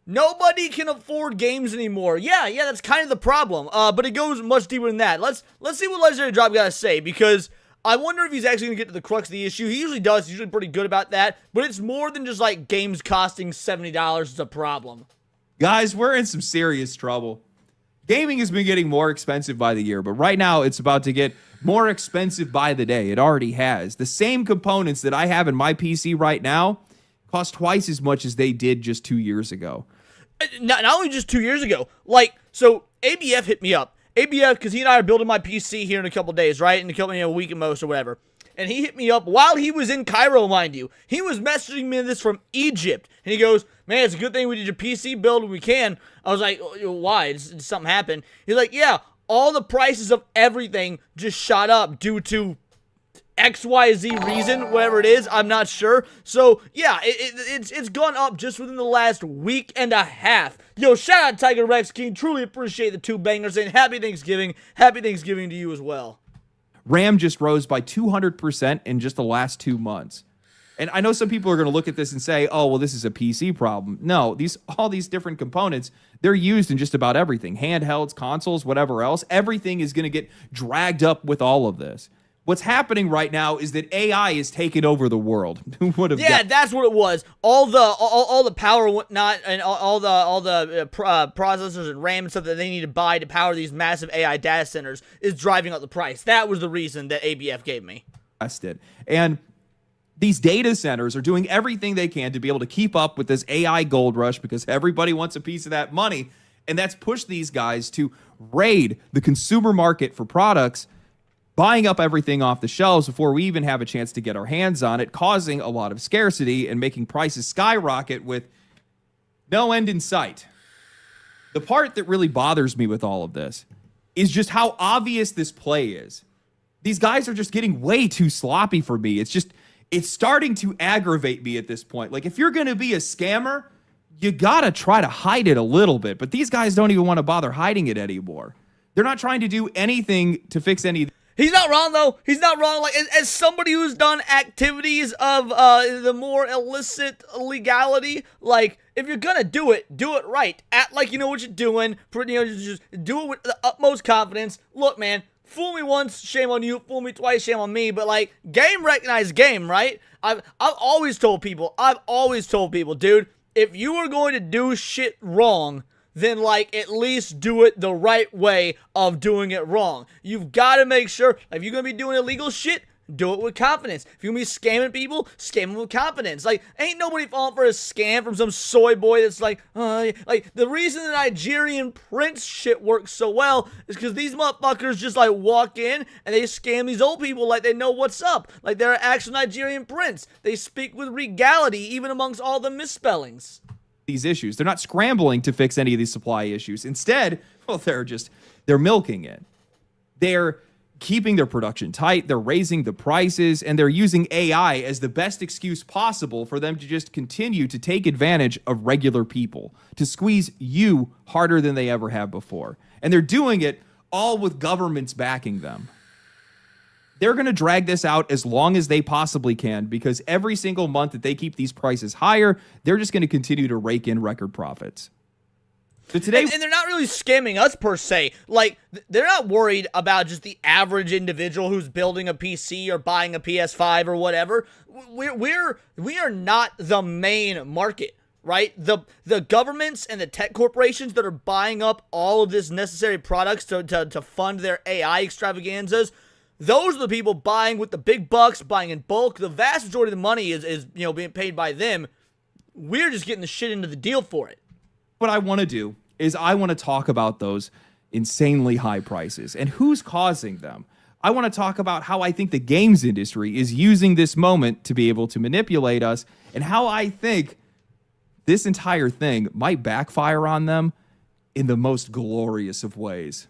Nobody can afford games anymore. Yeah, that's kind of the problem. But it goes much deeper than that. Let's see what Legendary Drop got to say, because I wonder if he's actually going to get to the crux of the issue. He usually does. He's usually pretty good about that. But it's more than just like games costing $70 is a problem. Guys, we're in some serious trouble. Gaming has been getting more expensive by the year, but right now it's about to get more expensive by the day. It already has. The same components that I have in my PC right now cost twice as much as they did just 2 years ago. Not only just 2 years ago. Like, so ABF hit me up. ABF, because he and I are building my PC here in a couple days, right? In a week at most or whatever. And he hit me up while he was in Cairo, mind you. He was messaging me this from Egypt. And he goes, man, it's a good thing we did your PC build when we can. I was like, why? Did something happen? He's like, yeah, all the prices of everything just shot up due to XYZ reason, whatever it is, I'm not sure. So, yeah, it's gone up just within the last week and a half. Yo, shout out Tiger Rex King. Truly appreciate the 2 bangers, and happy Thanksgiving. Happy Thanksgiving to you as well. RAM just rose by 200% in just the last 2 months. And I know some people are going to look at this and say, oh, well, this is a PC problem. No, all these different components, they're used in just about everything. Handhelds, consoles, whatever else. Everything is going to get dragged up with all of this. What's happening right now is that AI is taking over the world. Who would have? Yeah, that's what it was. All the power and whatnot, and all the processors and RAM and stuff that they need to buy to power these massive AI data centers is driving up the price. That was the reason that ABF gave me. And these data centers are doing everything they can to be able to keep up with this AI gold rush because everybody wants a piece of that money, and that's pushed these guys to raid the consumer market for products, buying up everything off the shelves before we even have a chance to get our hands on it, causing a lot of scarcity and making prices skyrocket with no end in sight. The part that really bothers me with all of this is just how obvious this play is. These guys are just getting way too sloppy for me. It's starting to aggravate me at this point. Like, if you're going to be a scammer, you got to try to hide it a little bit. But these guys don't even want to bother hiding it anymore. They're not trying to do anything to fix any. He's not wrong, though. He's not wrong. Like, as somebody who's done activities of the more illicit legality, like, if you're gonna do it right. Act like you know what you're doing. Just do it with the utmost confidence. Look, man, fool me once, shame on you. Fool me twice, shame on me. But, like, game recognizes game, right? I've always told people, dude, if you are going to do shit wrong, then, like, at least do it the right way of doing it wrong. You've got to make sure, if you're going to be doing illegal shit, do it with confidence. If you're going to be scamming people, scam them with confidence. Like, ain't nobody falling for a scam from some soy boy that's like, the reason the Nigerian prince shit works so well is because these motherfuckers just, like, walk in and they scam these old people like they know what's up. Like, they're an actual Nigerian prince. They speak with regality, even amongst all the misspellings. These issues. They're not scrambling to fix any of these supply issues. Instead, well, they're milking it. They're keeping their production tight, they're raising the prices, and they're using AI as the best excuse possible for them to just continue to take advantage of regular people, to squeeze you harder than they ever have before. And they're doing it all with governments backing them. They're going to drag this out as long as they possibly can, because every single month that they keep these prices higher, they're just going to continue to rake in record profits. So today, and they're not really scamming us per se. Like, they're not worried about just the average individual who's building a PC or buying a PS5 or whatever. We are not the main market, right? The governments and the tech corporations that are buying up all of this necessary products to fund their AI extravaganzas, those are the people buying with the big bucks, buying in bulk. The vast majority of the money is being paid by them. We're just getting the shit into the deal for it. What I want to do is I want to talk about those insanely high prices and who's causing them. I want to talk about how I think the games industry is using this moment to be able to manipulate us, and how I think this entire thing might backfire on them in the most glorious of ways.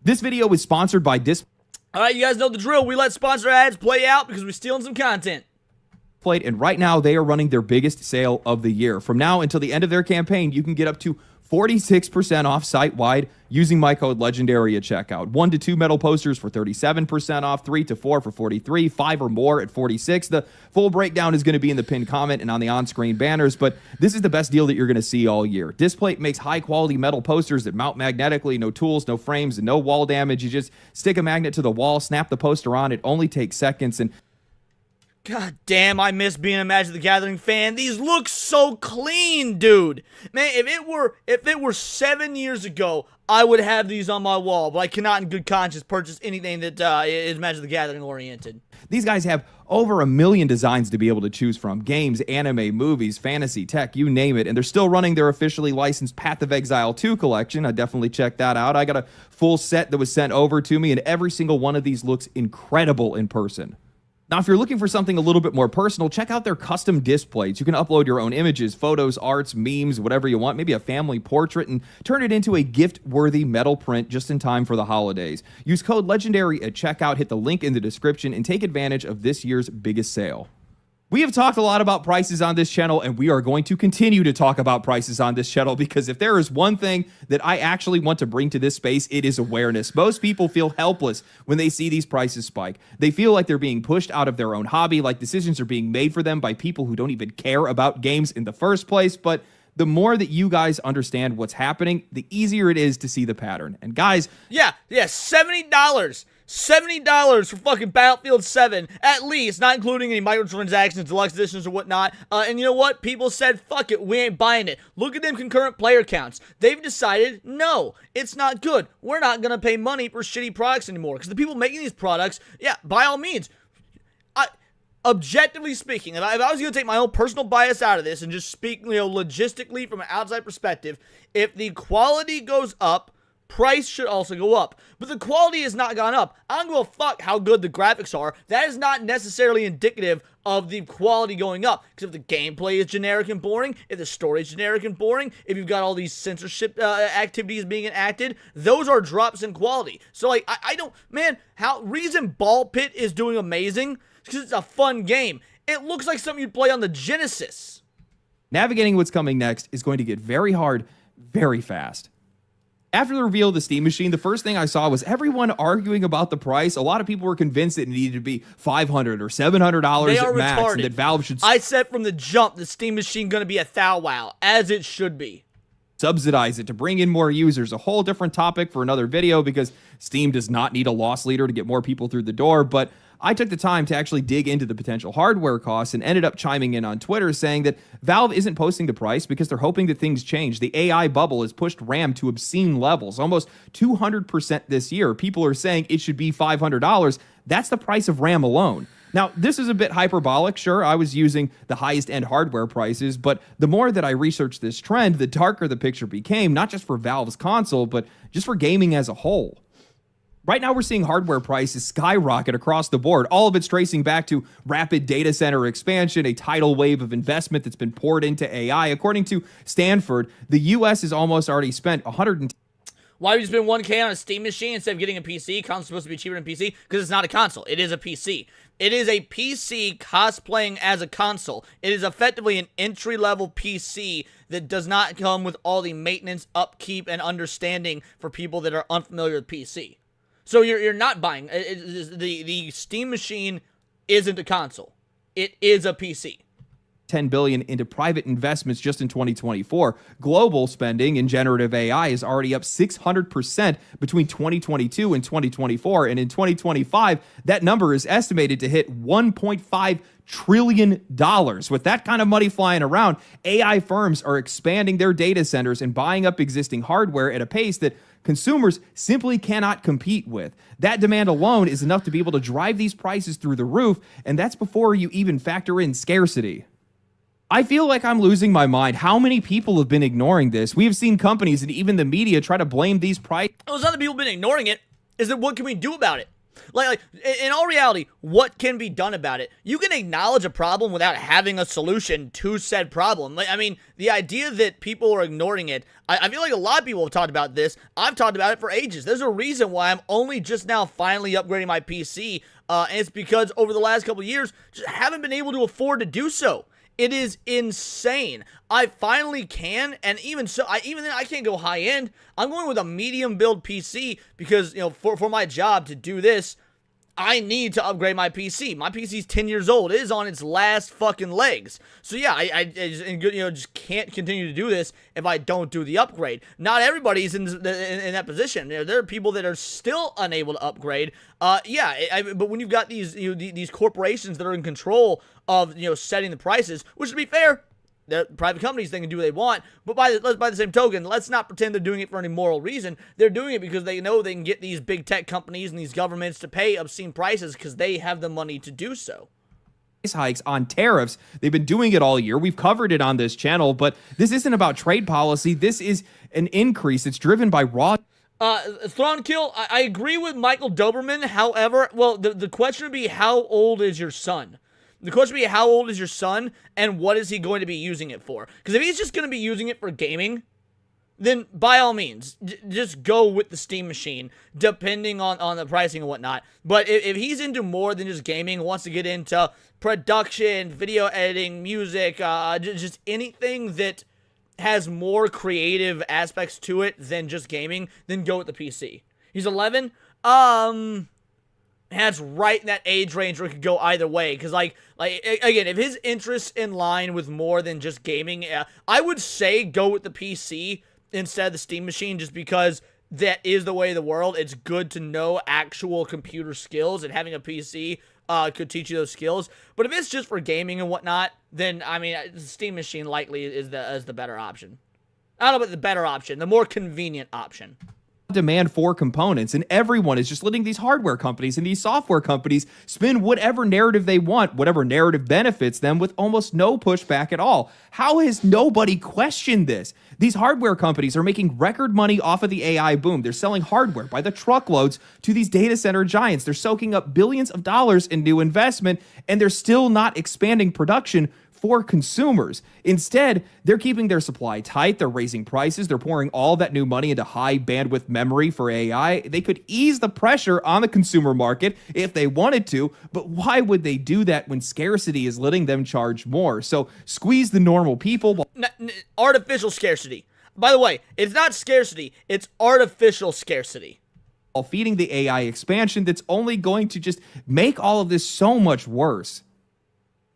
This video is sponsored by All right, you guys know the drill. We let sponsor ads play out because we're stealing some content. plate, and right now they are running their biggest sale of the year. From now until the end of their campaign, you can get up to 46% off site-wide using my code LEGENDARY at checkout. 1 to 2 metal posters for 37% off, 3 to 4 for 43, 5 or more at 46. The full breakdown is going to be in the pinned comment and on the on-screen banners, but this is the best deal that you're going to see all year. Displate makes high-quality metal posters that mount magnetically, no tools, no frames, and no wall damage. You just stick a magnet to the wall, snap the poster on. It only takes seconds, and God damn, I miss being a Magic the Gathering fan. These look so clean, dude. Man, if it were 7 years ago, I would have these on my wall, but I cannot in good conscience purchase anything that is Magic the Gathering oriented. These guys have over 1 million designs to be able to choose from. Games, anime, movies, fantasy, tech, you name it. And they're still running their officially licensed Path of Exile 2 collection. I definitely checked that out. I got a full set that was sent over to me, and every single one of these looks incredible in person. Now, if you're looking for something a little bit more personal, check out their custom displays. You can upload your own images, photos, arts, memes, whatever you want, maybe a family portrait, and turn it into a gift-worthy metal print just in time for the holidays. Use code LEGENDARY at checkout, hit the link in the description, and take advantage of this year's biggest sale. We have talked a lot about prices on this channel, and we are going to continue to talk about prices on this channel, because if there is one thing that I actually want to bring to this space, it is awareness. Most people feel helpless when they see these prices spike. They feel like they're being pushed out of their own hobby, like decisions are being made for them by people who don't even care about games in the first place. But the more that you guys understand what's happening, the easier it is to see the pattern. And guys, yeah, $70. $70 for fucking Battlefield 7, at least, not including any microtransactions, deluxe editions, or whatnot. And you know what? People said, fuck it, we ain't buying it. Look at them concurrent player counts. They've decided, no, it's not good. We're not gonna pay money for shitty products anymore. Because the people making these products, yeah, by all means, objectively speaking, if I was going to take my own personal bias out of this and just speak, logistically from an outside perspective, if the quality goes up, price should also go up. But the quality has not gone up. I don't give a fuck how good the graphics are. That is not necessarily indicative of the quality going up. Because if the gameplay is generic and boring, if the story is generic and boring, if you've got all these censorship activities being enacted, those are drops in quality. So, like, I don't, man, reason Ball Pit is doing amazing because it's a fun game. It looks like something you'd play on the Genesis. navigating what's coming next is going to get very hard, very fast. After the reveal of the Steam Machine, the first thing I saw was everyone arguing about the price. A lot of people were convinced that it needed to be $500 or $700 at max, and that Valve should... I said from the jump, the Steam Machine going to be a thou wow, as it should be. Subsidize it to bring in more users. A whole different topic for another video, because Steam does not need a loss leader to get more people through the door. But I took the time to actually dig into the potential hardware costs and ended up chiming in on Twitter saying that Valve isn't posting the price because they're hoping that things change. The AI bubble has pushed RAM to obscene levels, almost 200% this year. People are saying it should be $500. That's the price of RAM alone. Now, this is a bit hyperbolic. Sure, I was using the highest end hardware prices, but the more that I researched this trend, the darker the picture became, not just for Valve's console, but just for gaming as a whole. Right now, we're seeing hardware prices skyrocket across the board. All of it's tracing back to rapid data center expansion, a tidal wave of investment that's been poured into AI. According to Stanford, the U.S. has almost already spent Why would you spend $1K on a Steam Machine instead of getting a PC? Console's supposed to be cheaper than PC because it's not a console. It is a PC. It is a PC cosplaying as a console. It is effectively an entry-level PC that does not come with all the maintenance, upkeep, and understanding for people that are unfamiliar with PC. So you're not buying. The Steam Machine isn't a console. It is a PC. $10 billion into private investments just in 2024. Global spending in generative AI is already up 600% between 2022 and 2024. And in 2025, that number is estimated to hit $1.5 trillion. With that kind of money flying around, AI firms are expanding their data centers and buying up existing hardware at a pace that consumers simply cannot compete with. That demand alone is enough to be able to drive these prices through the roof, and that's before you even factor in scarcity. I feel like I'm losing my mind. How many people have been ignoring this? We have seen companies and even the media try to blame these prices. Those other people have been ignoring it. Is that what can we do about it? Like in all reality, what can be done about it? You can acknowledge a problem without having a solution to said problem. Like, I mean, the idea that people are ignoring it, I feel like a lot of people have talked about this. I've talked about it for ages. There's a reason why I'm only just now finally upgrading my PC, and it's because over the last couple of years, just haven't been able to afford to do so. It is insane. I finally can, and even so, even then I can't go high end. I'm going with a medium build PC because, you know, for my job to do this, I need to upgrade my PC. My PC's 10 years old. It is on its last fucking legs. So yeah, I just can't continue to do this if I don't do the upgrade. Not everybody's in that position. You know, there are people that are still unable to upgrade. But when you've got these corporations that are in control of, you know, setting the prices, which to be fair, the private companies, they can do what they want, but by the same token, let's not pretend they're doing it for any moral reason. They're doing it because they know they can get these big tech companies and these governments to pay obscene prices because they have the money to do so. Hikes on tariffs. They've been doing it all year. We've covered it on this channel, but this isn't about trade policy. This is an increase. It's driven by raw. Thronkill, I agree with Michael Doberman. However, well, the question would be, how old is your son? The question would be, how old is your son, and what is he going to be using it for? Because if he's just going to be using it for gaming, then by all means, just go with the Steam machine, depending on the pricing and whatnot. But if he's into more than just gaming, wants to get into production, video editing, music, just anything that has more creative aspects to it than just gaming, then go with the PC. He's 11. That's right in that age range where it could go either way. Because, like again, if his interests in line with more than just gaming, I would say go with the PC instead of the Steam machine, just because that is the way of the world. It's good to know actual computer skills, and having a PC could teach you those skills. But if it's just for gaming and whatnot, then, I mean, the Steam machine likely is the better option. I don't know about the better option, the more convenient option. Demand for components, and everyone is just letting these hardware companies and these software companies spin whatever narrative they want, whatever narrative benefits them, with almost no pushback at all. How has nobody questioned this? These hardware companies are making record money off of the AI boom. They're selling hardware by the truckloads to these data center giants. They're soaking up billions of dollars in new investment, and they're still not expanding production for consumers. Instead, they're keeping their supply tight. They're raising prices. They're pouring all that new money into high bandwidth memory for AI. They could ease the pressure on the consumer market if they wanted to, but why would they do that when scarcity is letting them charge more? So squeeze the normal people. Artificial scarcity. By the way, it's not scarcity, it's artificial scarcity. While feeding the AI expansion that's only going to just make all of this so much worse.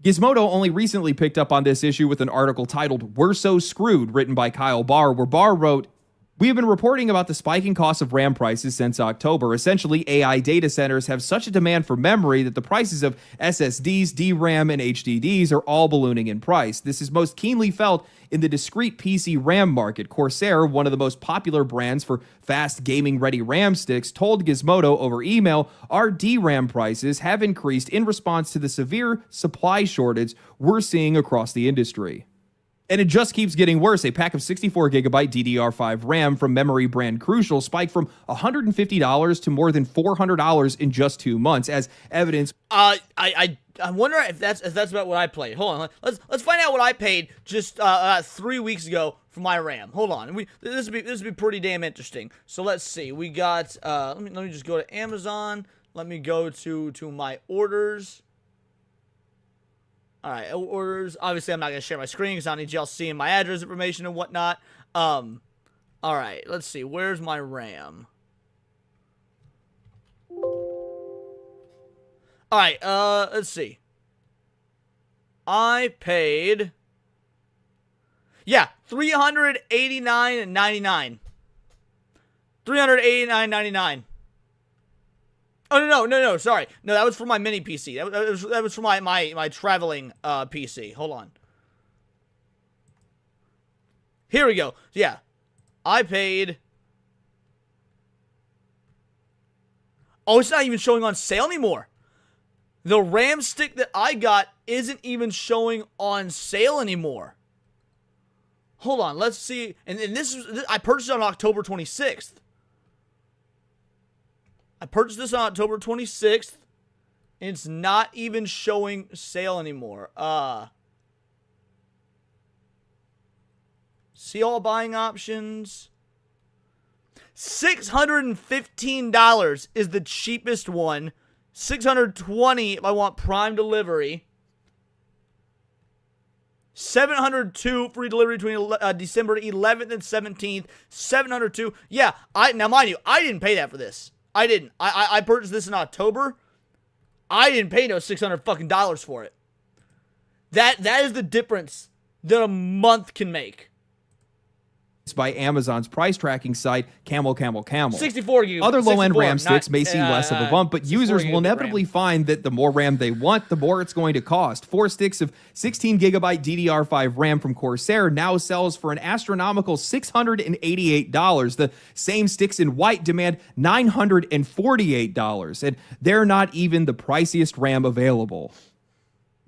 Gizmodo only recently picked up on this issue with an article titled "We're So Screwed," written by Kyle Barr, where Barr wrote, "We have been reporting about the spiking cost of RAM prices since October. Essentially, AI data centers have such a demand for memory that the prices of SSDs, DRAM, and HDDs are all ballooning in price. This is most keenly felt in the discrete PC RAM market. Corsair, one of the most popular brands for fast gaming-ready RAM sticks, told Gizmodo over email, our DRAM prices have increased in response to the severe supply shortage we're seeing across the industry." And it just keeps getting worse. A pack of 64GB DDR5 RAM from memory brand Crucial spiked from $150 to more than $400 in just 2 months, as evidence. I wonder if that's about what I played. Hold on, let's find out what I paid just 3 weeks ago for my RAM. Hold on, this would be pretty damn interesting. So let's see. We got let me just go to Amazon. Let me go to my orders. All right, orders. Obviously, I'm not going to share my screen because I need y'all seeing my address information and whatnot. All right, let's see. Where's my RAM? All right, let's see. I paid, yeah, $389.99. $389.99. Oh, no, sorry. No, that was for my mini PC. That was for my traveling PC. Hold on. Here we go. Yeah. I paid... Oh, it's not even showing on sale anymore. The RAM stick that I got isn't even showing on sale anymore. Hold on, let's see. And I purchased it on October 26th. I purchased this on October 26th, and it's not even showing sale anymore. See all buying options. $615 is the cheapest one. $620 if I want Prime delivery. $702 free delivery between December 11th and 17th. $702. Yeah, now mind you, I didn't pay that for this. I didn't. I purchased this in October. I didn't pay no $600 fucking dollars for it. That is the difference that a month can make. By Amazon's price tracking site, Camel. 64 gigabytes. Other low-end RAM sticks may seem less of a bump, but users will inevitably find that the more RAM they want, the more it's going to cost. 4 sticks of 16 gigabyte DDR5 RAM from Corsair now sells for an astronomical $688. The same sticks in white demand $948, and they're not even the priciest RAM available.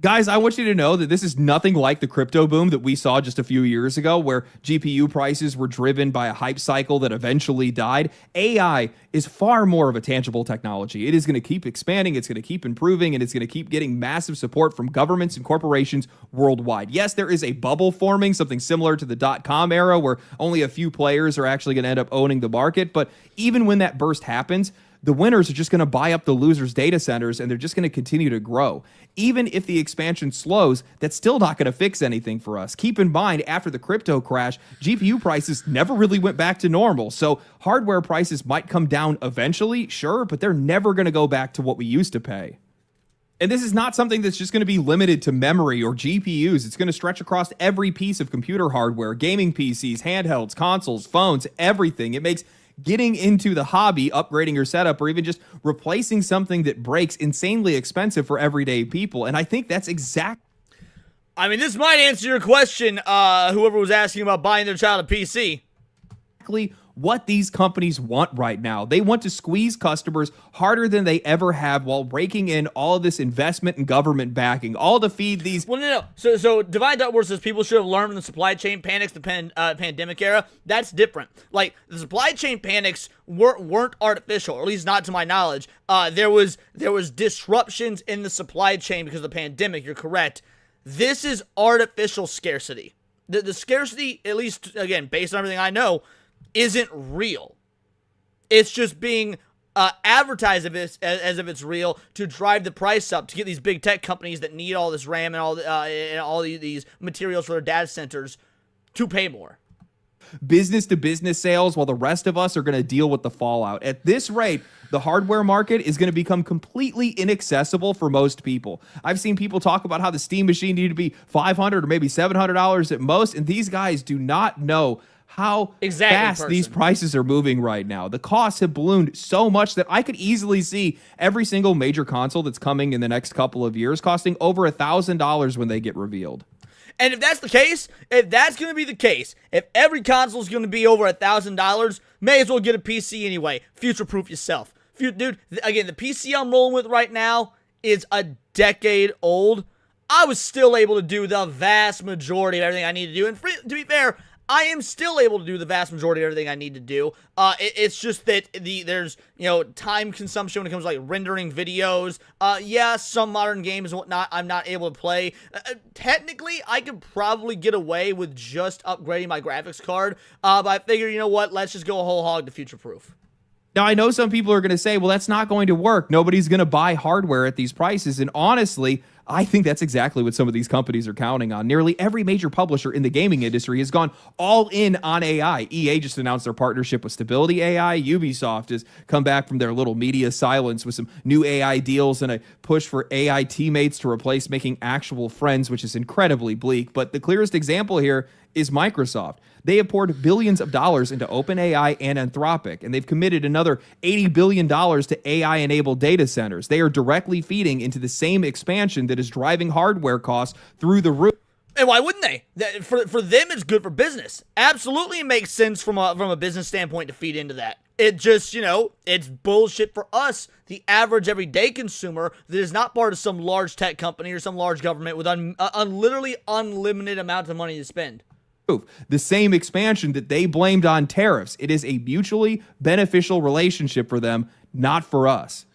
Guys, I want you to know that this is nothing like the crypto boom that we saw just a few years ago, where GPU prices were driven by a hype cycle that eventually died. AI is far more of a tangible technology. It is going to keep expanding, it's going to keep improving, and it's going to keep getting massive support from governments and corporations worldwide. Yes, there is a bubble forming, something similar to the dot-com era, where only a few players are actually going to end up owning the market. But even when that burst happens, the winners are just going to buy up the losers' data centers, and they're just going to continue to grow. Even if the expansion slows, that's still not going to fix anything for us. Keep in mind, after the crypto crash, GPU prices never really went back to normal. So hardware prices might come down eventually, sure, but they're never going to go back to what we used to pay. And this is not something that's just going to be limited to memory or GPUs. It's going to stretch across every piece of computer hardware, gaming PCs, handhelds, consoles, phones, everything. It makes getting into the hobby, upgrading your setup, or even just replacing something that breaks insanely expensive for everyday people. And I think that's I mean, this might answer your question, whoever was asking about buying their child a PC. exactly what these companies want right now. They want to squeeze customers harder than they ever have while raking in all of this investment and government backing, all to feed these. Well, no. So Divine Duckworth says people should have learned from the supply chain panics, the pandemic era. That's different. Like, the supply chain panics weren't artificial, or at least not to my knowledge. There was disruptions in the supply chain because of the pandemic. You're correct. This is artificial scarcity. The scarcity, at least, again, based on everything I know, isn't real. It's just being advertised as if it's real to drive the price up, to get these big tech companies that need all this RAM and all these materials for their data centers to pay more. Business to business sales, while the rest of us are going to deal with the fallout. At this rate, the hardware market is going to become completely inaccessible for most people. I've seen people talk about how the Steam machine needed to be $500 or maybe $700 at most, and these guys do not know how fast these prices are moving right now. The costs have ballooned so much that I could easily see every single major console that's coming in the next couple of years costing over $1,000 when they get revealed. And if that's the case, if that's going to be the case, if every console is going to be over $1,000, may as well get a PC anyway. Future-proof yourself. Dude, again, the PC I'm rolling with right now is a decade old. I was still able to do the vast majority of everything I need to do. And to be fair, I am still able to do the vast majority of everything I need to do. It's just that there's time consumption when it comes to like rendering videos. Yeah, some modern games and whatnot I'm not able to play. Technically, I could probably get away with just upgrading my graphics card. But I figure, you know what? Let's just go whole hog to future-proof. Now, I know some people are going to say, well, that's not going to work. Nobody's going to buy hardware at these prices. And honestly, I think that's exactly what some of these companies are counting on. Nearly every major publisher in the gaming industry has gone all in on AI. EA just announced their partnership with Stability AI. Ubisoft has come back from their little media silence with some new AI deals and a push for AI teammates to replace making actual friends, which is incredibly bleak. But the clearest example here is Microsoft. They have poured billions of dollars into OpenAI and Anthropic, and they've committed another $80 billion to AI-enabled data centers. They are directly feeding into the same expansion that is driving hardware costs through the roof. And why wouldn't they? For them, it's good for business. Absolutely, it makes sense from a business standpoint to feed into that. It just, it's bullshit for us, the average everyday consumer that is not part of some large tech company or some large government with literally unlimited amounts of money to spend. the same expansion that they blamed on tariffs. It is a mutually beneficial relationship for them, not for us.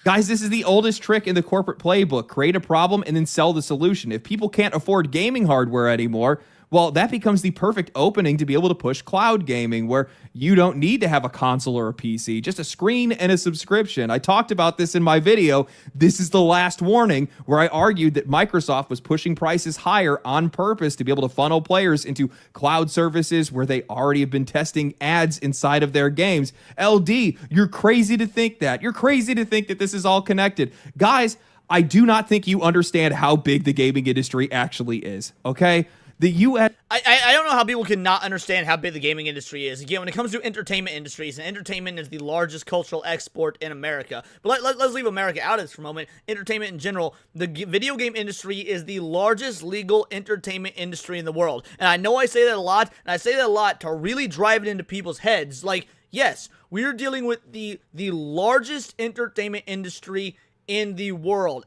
Guys, this is the oldest trick in the corporate playbook. Create a problem and then sell the solution. If people can't afford gaming hardware anymore, well, that becomes the perfect opening to be able to push cloud gaming, where you don't need to have a console or a PC, just a screen and a subscription. I talked about this in my video, This is the Last Warning, where I argued that Microsoft was pushing prices higher on purpose to be able to funnel players into cloud services where they already have been testing ads inside of their games. LD, you're crazy to think that. You're crazy to think that this is all connected. Guys, I do not think you understand how big the gaming industry actually is, okay? The U.S. I don't know how people can not understand how big the gaming industry is. Again, when it comes to entertainment industries, and entertainment is the largest cultural export in America. But let's leave America out of this for a moment. Entertainment in general, the video game industry is the largest legal entertainment industry in the world. And I know I say that a lot, and I say that a lot to really drive it into people's heads. Like, yes, we're dealing with the largest entertainment industry in the world.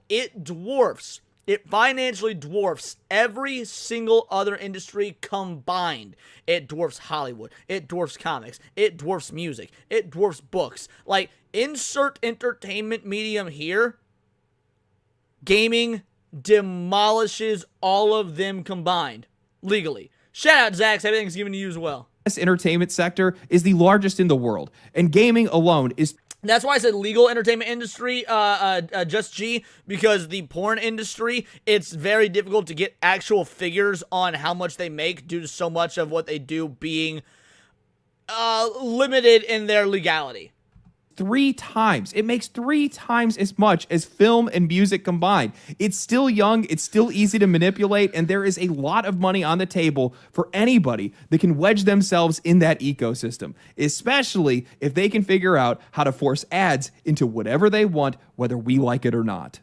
It financially dwarfs every single other industry combined. It dwarfs Hollywood. It dwarfs comics. It dwarfs music. It dwarfs books. Like, insert entertainment medium here. Gaming demolishes all of them combined. Legally. Shout out, Zax. Everything's given to you as well. This entertainment sector is the largest in the world. And gaming alone is... That's why I said legal entertainment industry, just G, because the porn industry, it's very difficult to get actual figures on how much they make due to so much of what they do being limited in their legality. 3 times. It makes 3 times as much as film and music combined. It's still young, it's still easy to manipulate, and there is a lot of money on the table for anybody that can wedge themselves in that ecosystem, especially if they can figure out how to force ads into whatever they want, whether we like it or not.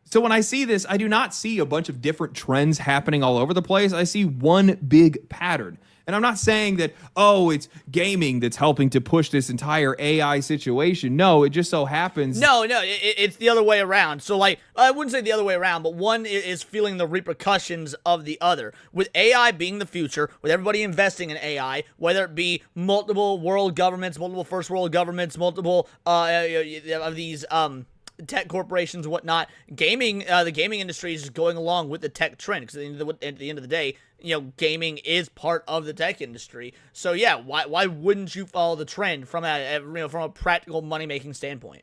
So when I see this, I do not see a bunch of different trends happening all over the place. I see one big pattern. And I'm not saying that, oh, it's gaming that's helping to push this entire AI situation. No, it just so happens. No, it's the other way around. So, like, I wouldn't say the other way around, but one is feeling the repercussions of the other. With AI being the future, with everybody investing in AI, whether it be multiple world governments, multiple first world governments, multiple of these tech corporations and whatnot, the gaming industry is just going along with the tech trend, because at the end of the day, gaming is part of the tech industry. So yeah, why wouldn't you follow the trend from a practical money making standpoint?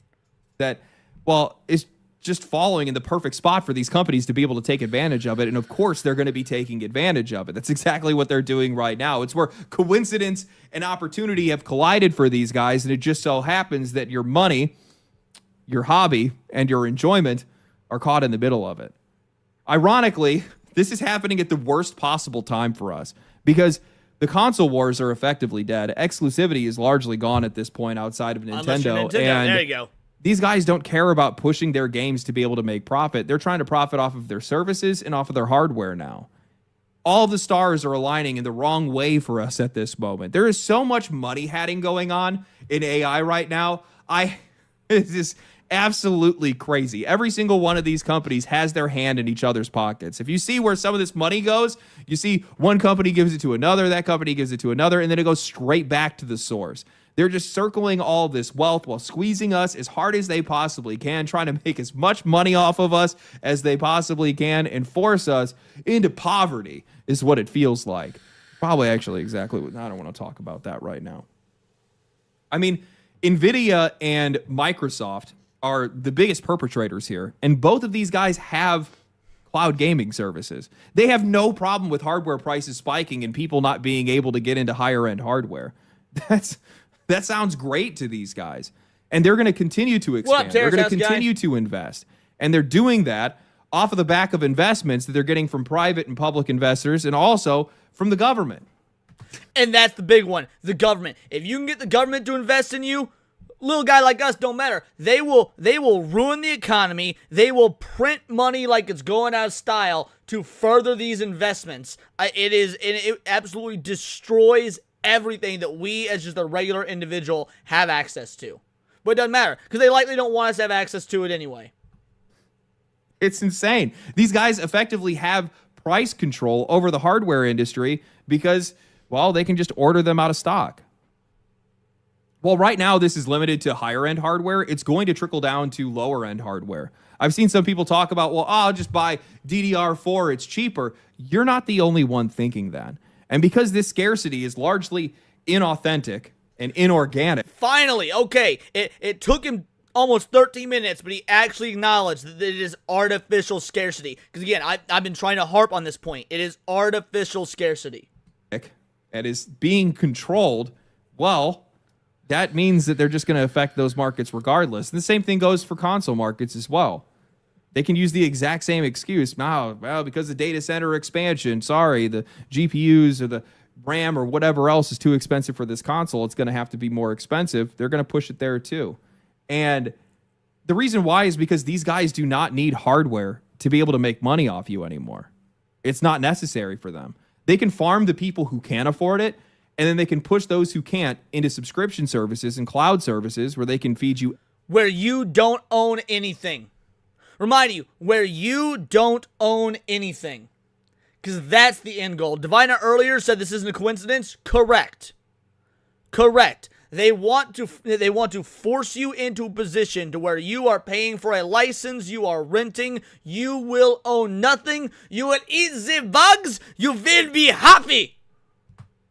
That, well, it's just falling in the perfect spot for these companies to be able to take advantage of it. And of course, they're going to be taking advantage of it. That's exactly what they're doing right now. It's where coincidence and opportunity have collided for these guys. And it just so happens that your money, your hobby, and your enjoyment are caught in the middle of it. Ironically, this is happening at the worst possible time for us, because the console wars are effectively dead. Exclusivity is largely gone at this point outside of Nintendo. And there you go. These guys don't care about pushing their games to be able to make profit. They're trying to profit off of their services and off of their hardware now. All the stars are aligning in the wrong way for us at this moment. There is so much money hatting going on in AI right now. It's just absolutely crazy. Every single one of these companies has their hand in each other's pockets. If you see where some of this money goes, you see one company gives it to another, that company gives it to another, and then it goes straight back to the source. They're just circling all this wealth while squeezing us as hard as they possibly can, trying to make as much money off of us as they possibly can and force us into poverty is what it feels like. Probably actually exactly what, I don't want to talk about that right now. I mean, NVIDIA and Microsoft are the biggest perpetrators here, and both of these guys have cloud gaming services. They have no problem with hardware prices spiking and people not being able to get into higher end hardware. That sounds great to these guys, and they're going to continue to expand. They're going to continue to invest, and they're doing that off of the back of investments that they're getting from private and public investors, and also from the government. And that's the big one, the government. If you can get the government to invest in you, little guy like us don't matter. They will ruin the economy. They will print money like it's going out of style to further these investments. It absolutely destroys everything that we as just a regular individual have access to. But it doesn't matter, because they likely don't want us to have access to it anyway. It's insane. These guys effectively have price control over the hardware industry because, well, they can just order them out of stock. Well, right now, this is limited to higher-end hardware. It's going to trickle down to lower-end hardware. I've seen some people talk about, well, I'll just buy DDR4. It's cheaper. You're not the only one thinking that. And because this scarcity is largely inauthentic and inorganic. Finally, okay, it took him almost 13 minutes, but he actually acknowledged that it is artificial scarcity. Because again, I've been trying to harp on this point. It is artificial scarcity. And is being controlled, well, that means that they're just going to affect those markets regardless. And the same thing goes for console markets as well. They can use the exact same excuse. Well, because the data center expansion, sorry, the GPUs or the RAM or whatever else is too expensive for this console, it's going to have to be more expensive. They're going to push it there too. And the reason why is because these guys do not need hardware to be able to make money off you anymore. It's not necessary for them. They can farm the people who can afford it, and then they can push those who can't into subscription services and cloud services where they can feed you. Where you don't own anything. Remind you, where you don't own anything. Because that's the end goal. Divina earlier said this isn't a coincidence. Correct. Correct. They want to force you into a position to where you are paying for a license, you are renting, you will own nothing, you will eat the bugs, you will be happy.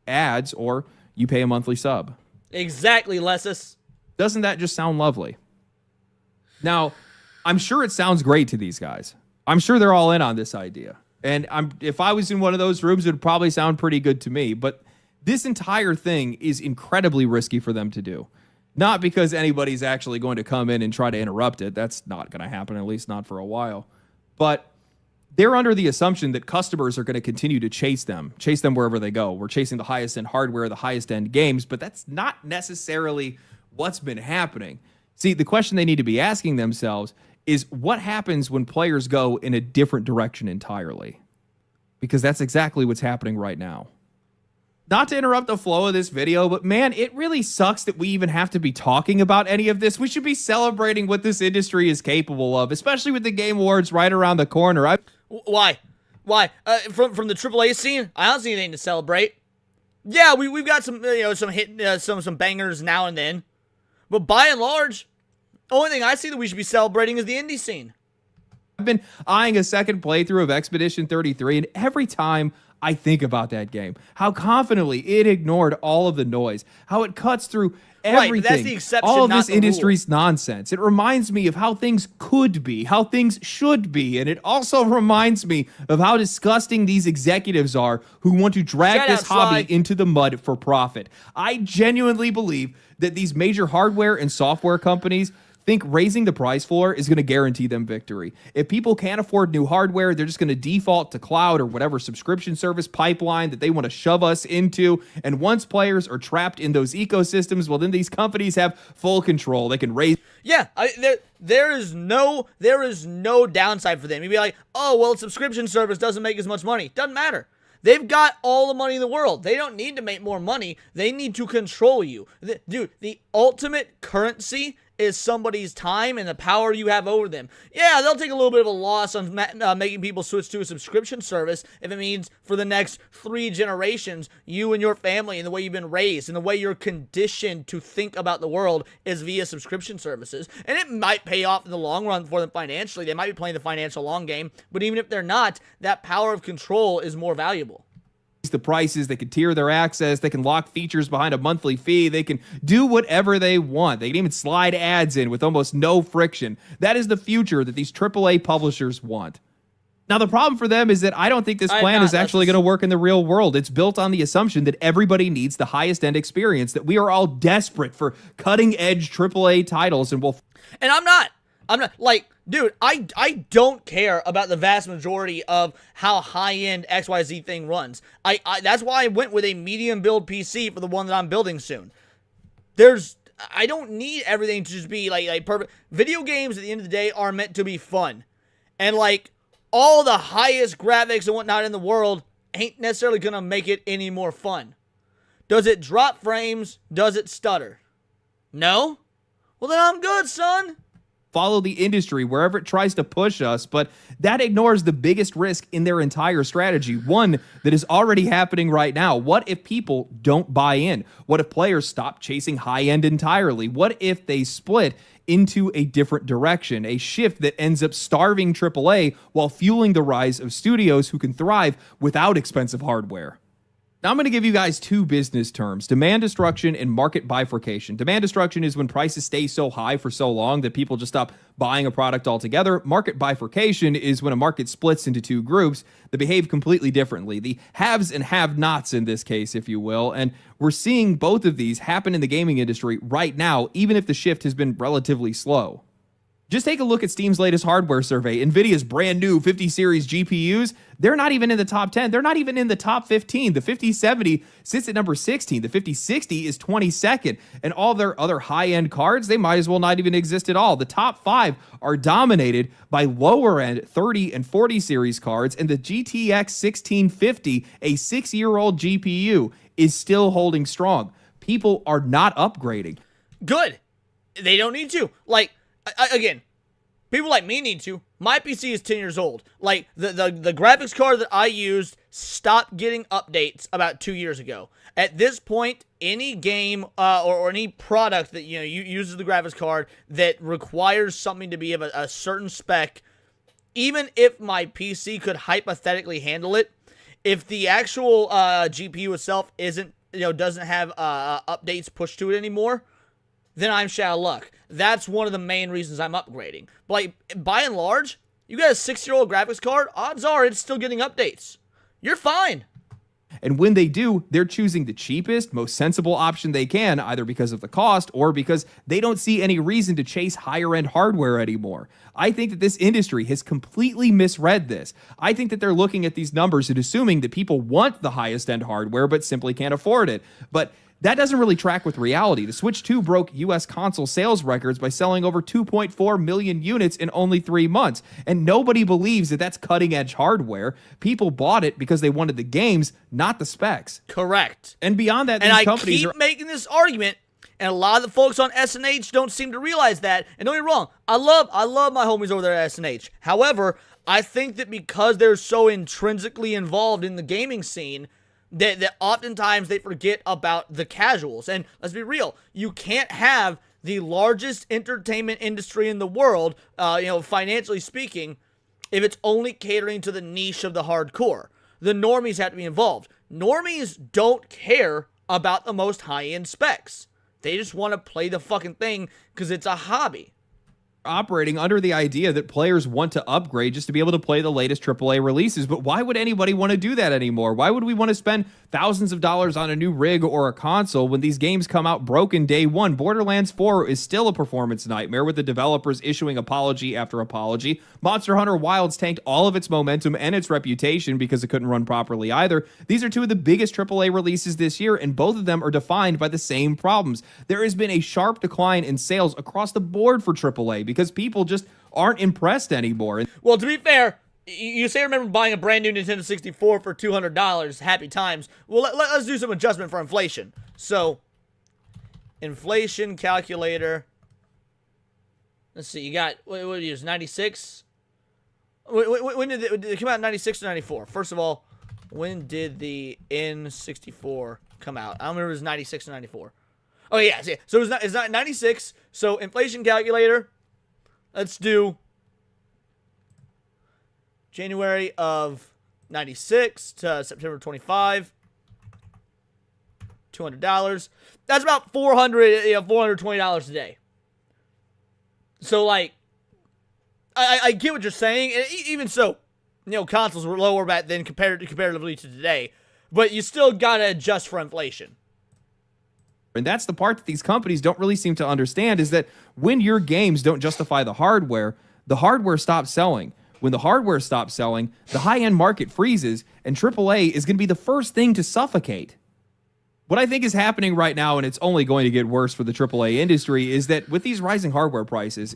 Ads, or you pay a monthly sub. Exactly, Lessus. Doesn't that just sound lovely? Now, I'm sure it sounds great to these guys. I'm sure they're all in on this idea. And if I was in one of those rooms, it would probably sound pretty good to me. But this entire thing is incredibly risky for them to do. Not because anybody's actually going to come in and try to interrupt it. That's not going to happen, at least not for a while. But they're under the assumption that customers are going to continue to chase them wherever they go. We're chasing the highest end hardware, the highest end games, but that's not necessarily what's been happening. See, the question they need to be asking themselves is what happens when players go in a different direction entirely? Because that's exactly what's happening right now. Not to interrupt the flow of this video, but man, it really sucks that we even have to be talking about any of this. We should be celebrating what this industry is capable of, especially with the Game Awards right around the corner. Why? From the AAA scene, I don't see anything to celebrate. Yeah, we've got some some bangers now and then, but by and large, the only thing I see that we should be celebrating is the indie scene. I've been eyeing a second playthrough of Expedition 33, and every time I think about that game, how confidently it ignored all of the noise, how it cuts through everything, right, that's the exception, all of not this the industry's rule. nonsense. It reminds me of how things could be, how things should be, and it also reminds me of how disgusting these executives are who want to drag this hobby into the mud for profit. I genuinely believe that these major hardware and software companies think raising the price floor is going to guarantee them victory. If people can't afford new hardware, they're just going to default to cloud or whatever subscription service pipeline that they want to shove us into. And once players are trapped in those ecosystems, well, then these companies have full control. They can raise. Yeah, there is no downside for them. You'd be like, oh, well, a subscription service doesn't make as much money. Doesn't matter. They've got all the money in the world. They don't need to make more money. They need to control you. Dude, the ultimate currency is somebody's time and the power you have over them. Yeah, they'll take a little bit of a loss on making people switch to a subscription service if it means for the next 3 generations, you and your family and the way you've been raised and the way you're conditioned to think about the world is via subscription services. And it might pay off in the long run for them financially. They might be playing the financial long game, but even if they're not, that power of control is more valuable. The prices, they can tier their access, they can lock features behind a monthly fee, they can do whatever they want. They can even slide ads in with almost no friction. That is the future that these AAA publishers want. Now, the problem for them is that I don't think this plan is actually going to work in the real world. It's built on the assumption that everybody needs the highest end experience, that we are all desperate for cutting edge AAA titles, and I'm not like, dude, I don't care about the vast majority of how high-end XYZ thing runs. That's why I went with a medium build PC for the one that I'm building soon. I don't need everything to just be like perfect. Video games at the end of the day are meant to be fun. And like all the highest graphics and whatnot in the world ain't necessarily gonna make it any more fun. Does it drop frames? Does it stutter? No? Well then I'm good, son. follow the industry wherever it tries to push us, but that ignores the biggest risk in their entire strategy, one that is already happening right now. What if people don't buy in? What if players stop chasing high end entirely? What if they split into a different direction, a shift that ends up starving AAA while fueling the rise of studios who can thrive without expensive hardware? Now I'm going to give you guys two business terms: demand destruction and market bifurcation. Demand destruction is when prices stay so high for so long that people just stop buying a product altogether. Market bifurcation is when a market splits into two groups that behave completely differently. The haves and have-nots in this case, if you will. And we're seeing both of these happen in the gaming industry right now, even if the shift has been relatively slow. Just take a look at Steam's latest hardware survey. NVIDIA's brand new 50 series GPUs, they're not even in the top 10. They're not even in the top 15. The 5070 sits at number 16. The 5060 is 22nd. And all their other high-end cards, they might as well not even exist at all. The top 5 are dominated by lower-end 30 and 40 series cards, and the GTX 1650, a 6-year-old GPU, is still holding strong. People are not upgrading. Good. They don't need to. Like, again, people like me need to. My PC is 10 years old. Like, the graphics card that I used stopped getting updates about 2 years ago. At this point, any game or any product that uses the graphics card that requires something to be of a certain spec, even if my PC could hypothetically handle it, if the actual GPU itself doesn't have updates pushed to it anymore, then I'm shit out of luck. That's one of the main reasons I'm upgrading. But like, by and large, you got a 6-year-old graphics card, odds are it's still getting updates. You're fine. And when they do, they're choosing the cheapest, most sensible option they can, either because of the cost or because they don't see any reason to chase higher-end hardware anymore. I think that this industry has completely misread this. I think that they're looking at these numbers and assuming that people want the highest-end hardware but simply can't afford it. But that doesn't really track with reality. The Switch 2 broke US console sales records by selling over 2.4 million units in only 3 months. And nobody believes that that's cutting-edge hardware. People bought it because they wanted the games, not the specs. Correct. And beyond that, and these companies keep making this argument, and a lot of the folks on SNH don't seem to realize that. And don't get me wrong, I love my homies over there at SNH. However, I think that because they're so intrinsically involved in the gaming scene, that oftentimes they forget about the casuals. And let's be real, you can't have the largest entertainment industry in the world, financially speaking, if it's only catering to the niche of the hardcore. The normies have to be involved. Normies don't care about the most high-end specs. They just want to play the fucking thing because it's a hobby. Operating under the idea that players want to upgrade just to be able to play the latest AAA releases. But why would anybody want to do that anymore? Why would we want to spend thousands of dollars on a new rig or a console when these games come out broken day one? Borderlands 4 is still a performance nightmare, with the developers issuing apology after apology. Monster Hunter Wilds tanked all of its momentum and its reputation because it couldn't run properly either. These are two of the biggest AAA releases this year, and both of them are defined by the same problems. There has been a sharp decline in sales across the board for AAA because people just aren't impressed anymore. Well, to be fair, you say remember buying a brand new Nintendo 64 for $200, happy times. Well, let's do some adjustment for inflation. So, inflation calculator. Let's see, you got, what do you use, 96? When did it come out, 96 or 94? First of all, when did the N64 come out? I don't remember if it was 96 or 94. Oh, yeah, so it's not 96, so inflation calculator. Let's do January of 96 to September 25. $200. That's about $420 a day. So, like, I get what you're saying. And even so, consoles were lower back then comparatively to today. But you still gotta adjust for inflation. And that's the part that these companies don't really seem to understand, is that when your games don't justify the hardware stops selling. When the hardware stops selling, the high-end market freezes, and AAA is going to be the first thing to suffocate. What I think is happening right now, and it's only going to get worse for the AAA industry, is that with these rising hardware prices,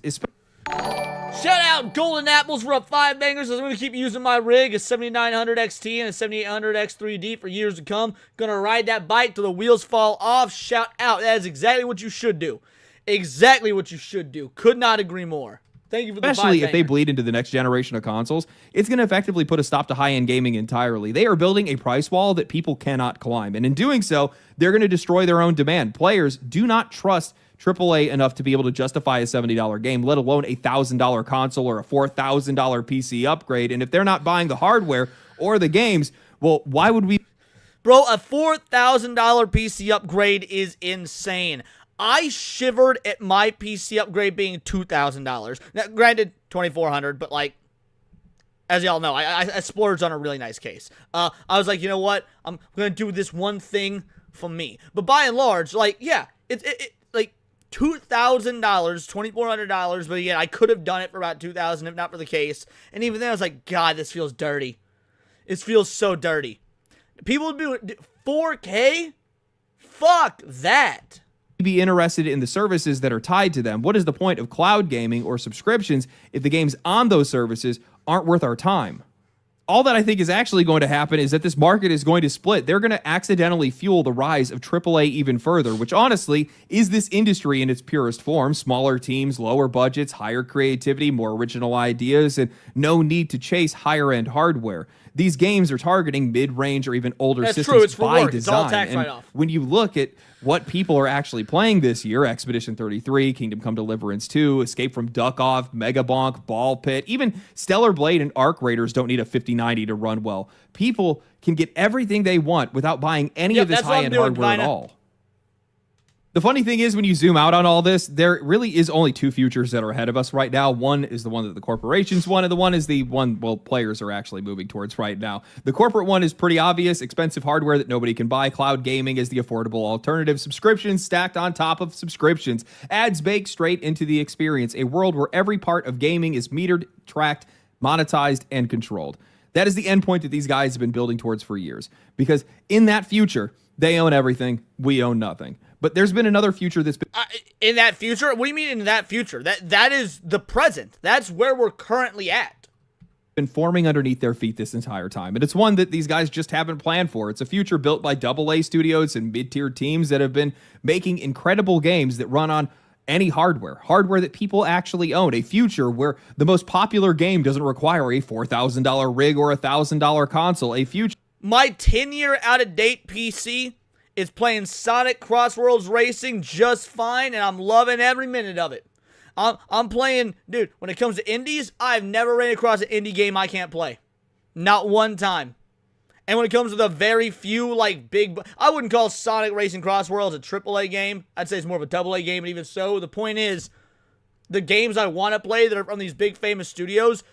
Shout out Golden Apples for up 5 bangers. I'm going to keep using my rig, a 7900 XT and a 7800 X3D for years to come. Going to ride that bike till the wheels fall off. Shout out. That is exactly what you should do. Exactly what you should do. Could not agree more. Thank you for the especially five if they banger. bleed into the next generation of consoles, it's going to effectively put a stop to high-end gaming entirely. They are building a price wall that people cannot climb. And in doing so, they're going to destroy their own demand. Players do not trust AAA enough to be able to justify a $70 game, let alone a $1,000 console or a $4,000 PC upgrade. And if they're not buying the hardware or the games, well, why would we? Bro, a $4,000 PC upgrade is insane. I shivered at my PC upgrade being $2,000. Now, granted, $2,400, but like, as y'all know, I splurged on a really nice case. I was like, you know what? I'm gonna do this one thing for me. But by and large, like, yeah, it like $2,000, $2,400. But again, I could have done it for about $2,000 if not for the case. And even then, I was like, God, this feels dirty. It feels so dirty. People do 4K? Fuck that. Be interested in the services that are tied to them. What is the point of cloud gaming or subscriptions if the games on those services aren't worth our time? All that I think is actually going to happen is that this market is going to split. They're going to accidentally fuel the rise of AAA even further, which honestly is this industry in its purest form. Smaller teams, lower budgets, higher creativity, more original ideas, and no need to chase higher-end hardware. These games are targeting mid-range or even older That's systems true. It's for by work. design. It's all tax And write-off. when you look at what people are actually playing this year, Expedition 33, Kingdom Come Deliverance 2, Escape from Duck-Off, Mega Bonk, Ball Pit, even Stellar Blade and Arc Raiders don't need a 5090 to run well. People can get everything they want without buying any of this that's what I'm high-end doing, hardware at Vina. all. The funny thing is, when you zoom out on all this, there really is only two futures that are ahead of us right now. One is the one that the corporations want, and the one is the one, well, players are actually moving towards right now. The corporate one is pretty obvious: expensive hardware that nobody can buy. Cloud gaming is the affordable alternative. Subscriptions stacked on top of subscriptions. Ads baked straight into the experience. A world where every part of gaming is metered, tracked, monetized, and controlled. That is the endpoint that these guys have been building towards for years. Because in that future, they own everything, we own nothing. But there's been another future that's been In that future? What do you mean in that future? That is the present. That's where we're currently at. forming underneath their feet this entire time. And it's one that these guys just haven't planned for. It's a future built by AA studios and mid-tier teams that have been making incredible games that run on any hardware that people actually own. A future where the most popular game doesn't require a $4,000 rig or a $1,000 console. A future. My 10-year out-of-date PC is playing Sonic Crossworlds Racing just fine, and I'm loving every minute of it. I'm playing, dude, when it comes to indies, I've never ran across an indie game I can't play. Not one time. And when it comes to the very few, like, I wouldn't call Sonic Racing Crossworlds a AAA game. I'd say it's more of a AA game, but even so, the point is, the games I want to play that are from these big famous studios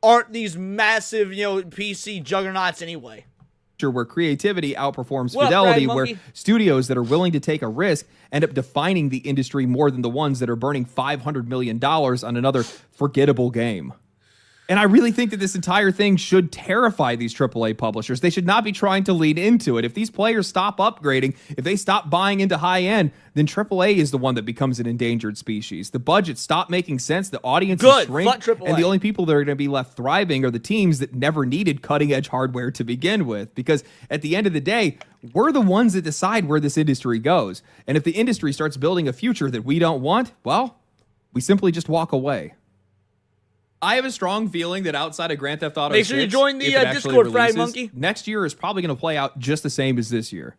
aren't these massive, PC juggernauts anyway. Where creativity outperforms What up, fidelity, Brad where Monkey? studios that are willing to take a risk end up defining the industry more than the ones that are burning $500 million on another forgettable game. And I really think that this entire thing should terrify these AAA publishers. They should not be trying to lean into it. If these players stop upgrading, if they stop buying into high end, then AAA is the one that becomes an endangered species. The budgets stop making sense, the audiences shrink, Fuck AAA. and the only people that are going to be left thriving are the teams that never needed cutting edge hardware to begin with. Because at the end of the day, we're the ones that decide where this industry goes. And if the industry starts building a future that we don't want, well, we simply just walk away. I have a strong feeling that outside of Grand Theft Auto Make sure you 6, join the if it actually Discord, Frag releases, Monkey. next year is probably going to play out just the same as this year.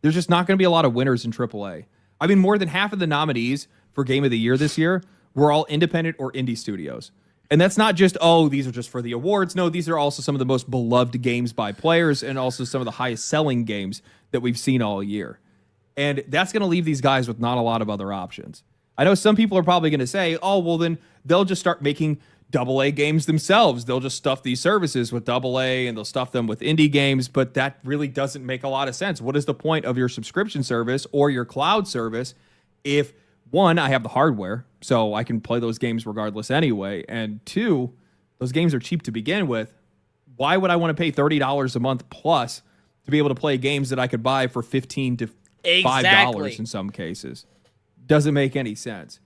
There's just not going to be a lot of winners in AAA. I mean, more than half of the nominees for Game of the Year this year were all independent or indie studios. And that's not just, these are just for the awards. No, these are also some of the most beloved games by players and also some of the highest selling games that we've seen all year. And that's going to leave these guys with not a lot of other options. I know some people are probably going to say, then they'll just start making AA games themselves. They'll just stuff these services with AA and they'll stuff them with indie games, but that really doesn't make a lot of sense. What is the point of your subscription service or your cloud service if, one, I have the hardware, so I can play those games regardless anyway, and two, those games are cheap to begin with. Why would I want to pay $30 a month plus to be able to play games that I could buy for $15 to $5 in some cases? Doesn't make any sense.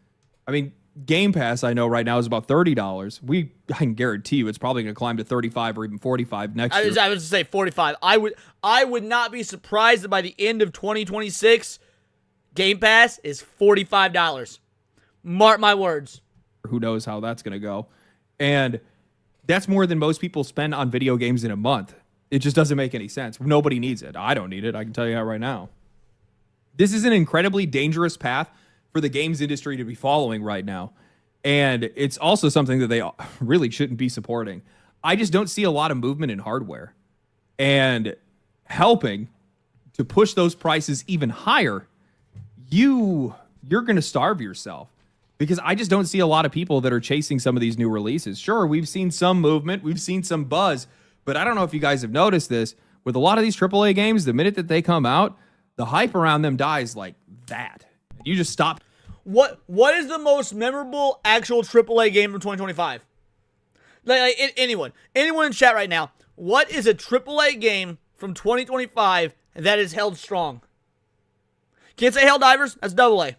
I mean, Game Pass, I know right now is about $30. I can guarantee you it's probably going to climb to $35 or even $45 next year. I was going to say 45. I would not be surprised that by the end of 2026, Game Pass is $45. Mark my words. Who knows how that's going to go. And that's more than most people spend on video games in a month. It just doesn't make any sense. Nobody needs it. I don't need it. I can tell you that right now. This is an incredibly dangerous path for the games industry to be following right now. And it's also something that they really shouldn't be supporting. I just don't see a lot of movement in hardware. And helping to push those prices even higher, you're going to starve yourself. Because I just don't see a lot of people that are chasing some of these new releases. Sure, we've seen some movement, we've seen some buzz, but I don't know if you guys have noticed this. With a lot of these AAA games, the minute that they come out, the hype around them dies like that. You just stop. What is the most memorable actual AAA game from 2025? Anyone in chat right now, what is a AAA game from 2025 that is held strong? Can't say Helldivers, that's AA.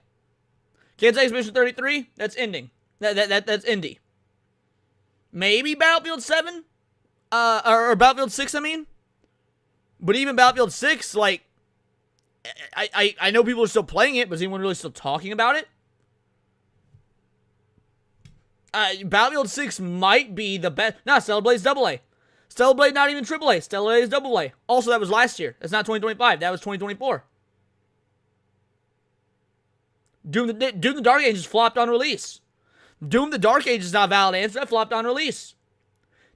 Can't say Expedition 33, that's ending. That's indie. Maybe Battlefield 7? Or Battlefield 6, I mean. But even Battlefield 6, like, I know people are still playing it, but is anyone really still talking about it? Battlefield 6 might be the best. Nah, Stellar Blade's AA. Stellar Blade not even AAA. Stellar Blade is AA. Also, that was last year. That's not 2025. That was 2024. Doom the Dark Ages flopped on release. Doom the Dark Ages is not a valid answer. That flopped on release.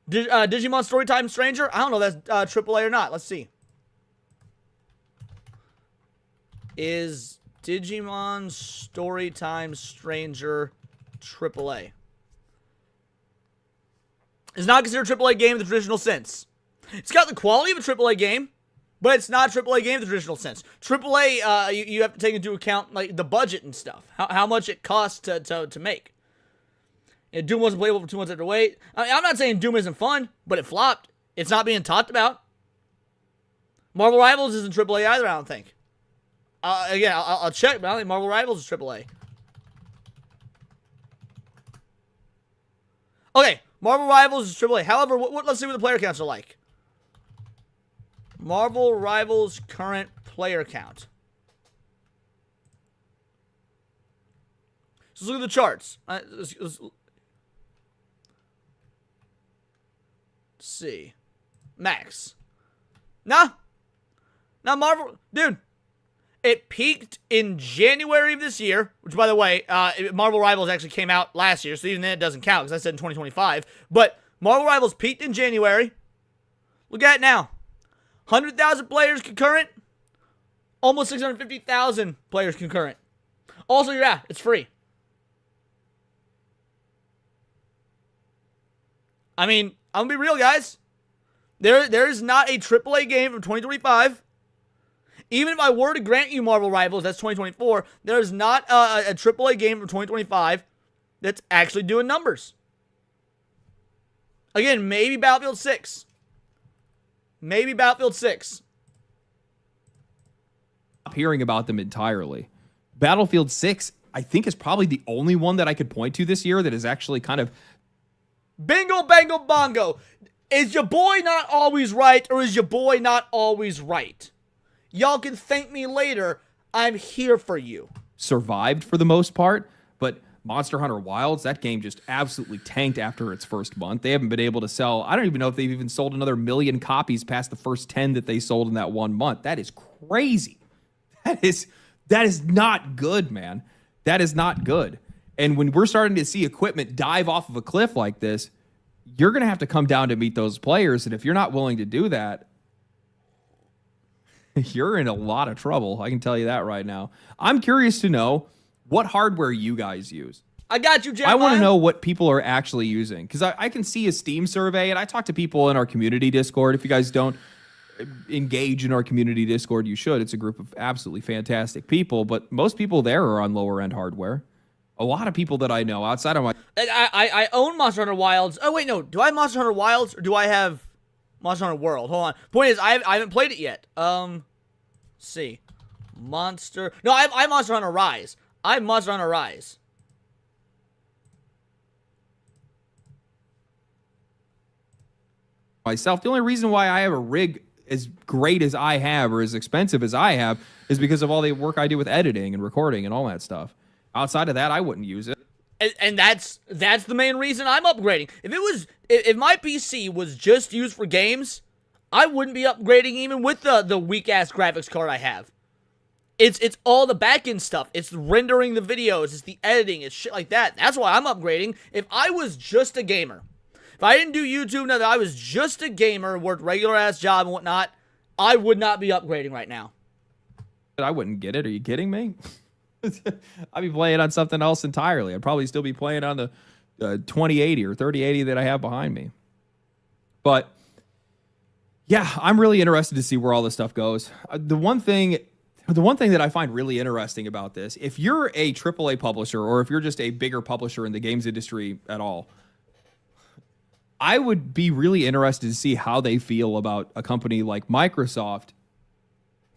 Digimon Storytime Stranger? I don't know if that's AAA or not. Let's see. Is Digimon Storytime Stranger AAA? It's not considered a AAA game in the traditional sense. It's got the quality of a AAA game, but it's not a AAA game in the traditional sense. AAA, you have to take into account like the budget and stuff, how much it costs to make. And Doom wasn't playable for 2 months after wait. I'm not saying Doom isn't fun, but it flopped. It's not being talked about. Marvel Rivals isn't AAA either, I don't think. Again, I'll check, but I don't think Marvel Rivals is AAA. Okay, Marvel Rivals is AAA. However, let's see what the player counts are like. Marvel Rivals current player count. So let's look at the charts. Let's see. Max. Nah, Marvel. Dude, it peaked in January of this year, which, by the way, Marvel Rivals actually came out last year, so even then it doesn't count, because I said in 2025. But Marvel Rivals peaked in January. Look at it now. 100,000 players concurrent. Almost 650,000 players concurrent. Also, yeah, it's free. I mean, I'm going to be real, guys. There is not a AAA game from 2025. Even if I were to grant you Marvel Rivals, that's 2024, there is not a AAA game from 2025 that's actually doing numbers. Again, maybe Battlefield 6. Maybe Battlefield 6. I'm hearing about them entirely. Battlefield 6, I think, is probably the only one that I could point to this year that is actually kind of... Bingo, bango, bongo. Is your boy not always right, or is your boy not always right? Y'all can thank me later. I'm here for you. Survived for the most part, but Monster Hunter Wilds, that game just absolutely tanked after its first month. They haven't been able to sell. I don't even know if they've even sold another 1 million copies past the first 10 that they sold in that 1 month. That is crazy. That is not good, man. That is not good. And when we're starting to see equipment dive off of a cliff like this, you're going to have to come down to meet those players. And if you're not willing to do that, you're in a lot of trouble. I can tell you that right now. I'm curious to know what hardware you guys use. I got you, Jeremiah. I want to know what people are actually using, because I can see a Steam survey, and I talk to people in our community Discord. If you guys don't engage in our community Discord, you should. It's a group of absolutely fantastic people, but most people there are on lower-end hardware. A lot of people that I know outside of my... I own Monster Hunter Wilds. Oh, wait, no. Do I have Monster Hunter Wilds, or do I have Monster Hunter World? Hold on. Point is, I haven't played it yet. Let's see. Monster... No, I have Monster Hunter Rise. I have Monster Hunter Rise. Myself, the only reason why I have a rig as great as I have, or as expensive as I have, is because of all the work I do with editing and recording and all that stuff. Outside of that, I wouldn't use it. And that's the main reason I'm upgrading. If my PC was just used for games, I wouldn't be upgrading even with the weak ass graphics card I have. It's all the back-end stuff. It's rendering the videos. It's the editing. It's shit like that. That's why I'm upgrading. If I was just a gamer, if I didn't do YouTube, no, I was just a gamer, worked regular-ass job and whatnot, I would not be upgrading right now. I wouldn't get it. Are you kidding me? I'd be playing on something else entirely. I'd probably still be playing on the 2080 or 3080 that I have behind me. But, yeah, I'm really interested to see where all this stuff goes. The one thing that I find really interesting about this, if you're a AAA publisher or if you're just a bigger publisher in the games industry at all, I would be really interested to see how they feel about a company like Microsoft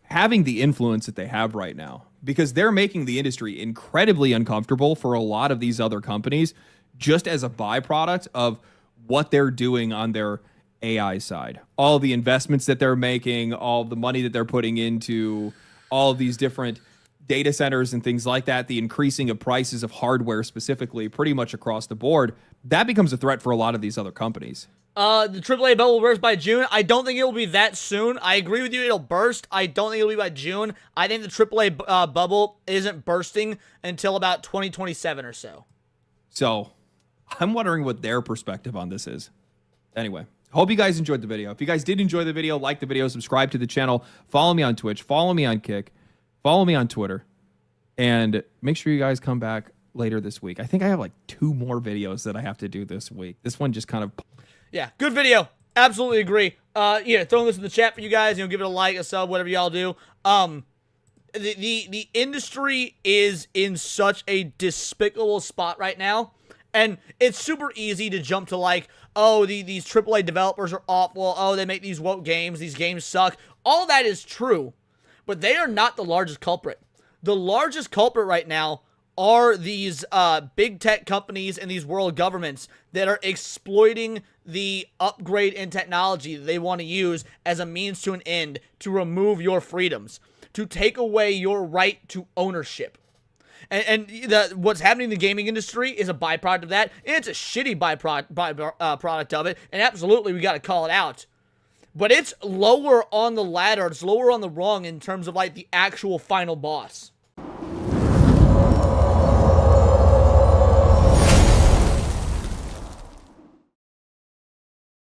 having the influence that they have right now, because they're making the industry incredibly uncomfortable for a lot of these other companies just as a byproduct of what they're doing on their AI side. All the investments that they're making, all the money that they're putting into all of these different data centers and things like that, the increasing of prices of hardware specifically pretty much across the board, that becomes a threat for a lot of these other companies. The AAA bubble will burst by June. I don't think it will be that soon. I agree with you, it'll burst. I don't think it'll be by June. I think the AAA bubble isn't bursting until about 2027 or so. So, I'm wondering what their perspective on this is. Anyway, hope you guys enjoyed the video. If you guys did enjoy the video, like the video, subscribe to the channel, follow me on Twitch, follow me on Kick, follow me on Twitter, and make sure you guys come back later this week. I think I have like 2 more videos that I have to do this week. This one just kind of... Yeah, good video. Absolutely agree. Yeah, throwing this in the chat for you guys. Give it a like, a sub, whatever y'all do. The industry is in such a despicable spot right now. And it's super easy to jump to like, oh, these AAA developers are awful. Oh, they make these woke games. These games suck. All that is true. But they are not the largest culprit. The largest culprit right now are these big tech companies and these world governments that are exploiting the upgrade in technology that they want to use as a means to an end to remove your freedoms, to take away your right to ownership. And what's happening in the gaming industry is a byproduct of that, and it's a shitty byproduct of it, and absolutely we got to call it out. But it's lower on the ladder, it's lower on the rung in terms of like the actual final boss.